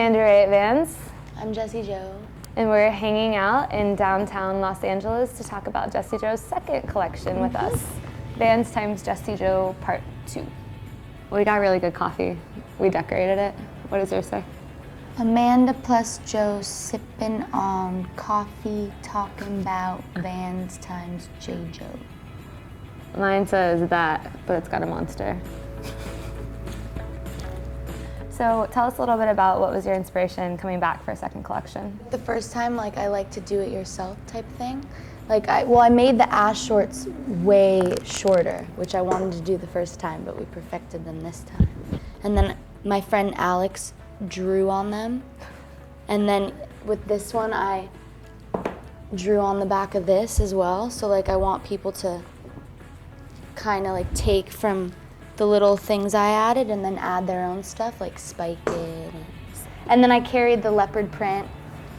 Amanda Ray at Vans. I'm Jessie Jo. And we're hanging out in downtown Los Angeles to talk about Jessie Jo's second collection with us, Vans times Jessie Jo Part 2. We got really good coffee. We decorated it. What does yours say? Amanda plus Jo sipping on coffee, talking about Vans times J Jo. Mine says that, but it's got a monster. So tell us a little bit about what was your inspiration coming back for a second collection. The first time, I like to do it yourself type thing. I made the ash shorts way shorter, which I wanted to do the first time, but we perfected them this time. And then my friend Alex drew on them. And then with this one, I drew on the back of this as well. So I want people to kind of take from the little things I added and then add their own stuff, like spike it. And then I carried the leopard print,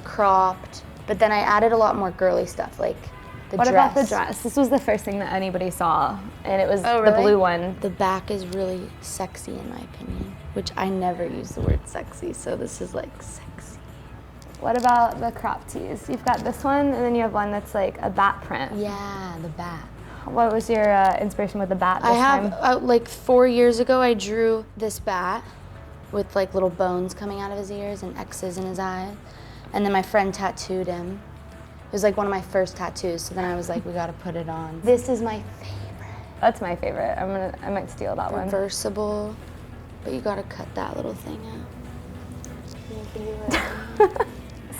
cropped, but then I added a lot more girly stuff, like the What dress. about the dress? This was the first thing that anybody saw, and it was Oh, the really? blue one. The back is really sexy in my opinion, which I never use the word sexy, so this is sexy. What about the crop tees? You've got this one, and then you have one that's like a bat print. Yeah, the bat. What was your inspiration with the bat this I have, time? 4 years ago, I drew this bat with little bones coming out of his ears and X's in his eyes. And then my friend tattooed him. It was one of my first tattoos, so then I was like, we gotta put it on. This is my favorite. That's my favorite. I might steal that one. Reversible, but you gotta cut that little thing out. You can do it.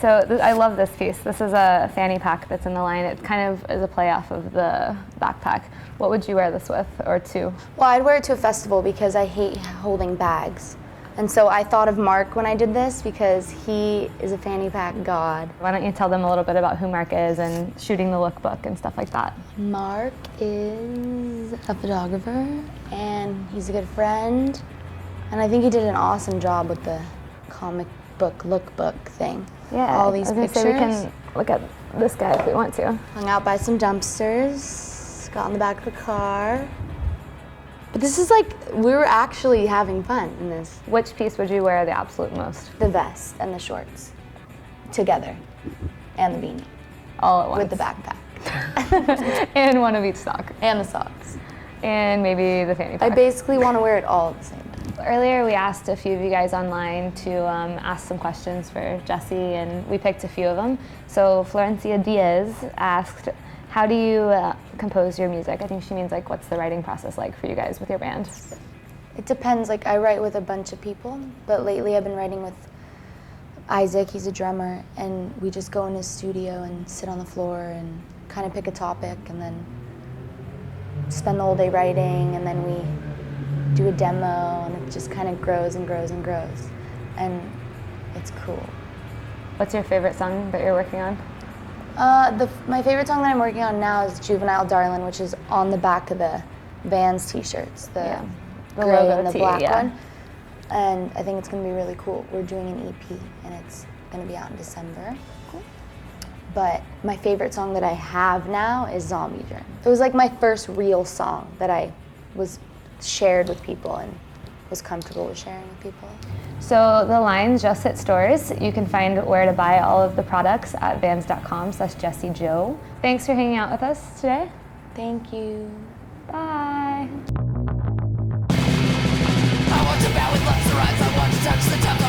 So I love this piece. This is a fanny pack that's in the line. It kind of is a play off of the backpack. What would you wear this with, or to? Well, I'd wear it to a festival because I hate holding bags. And so I thought of Mark when I did this because he is a fanny pack god. Why don't you tell them a little bit about who Mark is and shooting the lookbook and stuff like that? Mark is a photographer and he's a good friend. And I think he did an awesome job with the comic book lookbook thing. Yeah, all these I was pictures. gonna say we can look at this guy if we want to. Hung out by some dumpsters, got in the back of the car. But this is we were actually having fun in this. Which piece would you wear the absolute most? The vest and the shorts together, and the beanie. All at once. With the backpack. And one of each sock. And the socks. And maybe the fanny pack. I basically want to wear it all at the same time. Earlier we asked a few of you guys online to ask some questions for Jessie, and we picked a few of them. So Florencia Diaz asked, how do you compose your music? I think she means what's the writing process like for you guys with your band? It depends. I write with a bunch of people, but lately I've been writing with Isaac. He's a drummer, and we just go in his studio and sit on the floor and kind of pick a topic and then spend the whole day writing, and then we do a demo, and it just kind of grows and grows and grows, and it's cool. What's your favorite song that you're working on? My favorite song that I'm working on now is Juvenile Darlin', which is on the back of the Vans t-shirts, the gray logo and the tee, black yeah. one. And I think it's going to be really cool. We're doing an EP, and it's going to be out in December. But my favorite song that I have now is Zombie Germ. It was my first real song that I was shared with people and was comfortable with sharing with people. So the lines just hit stores. You can find where to buy all of the products at vans.com/JessieJo. Thanks for hanging out with us today. Thank you. Bye. I want to bow with lots of rides. I want to touch the top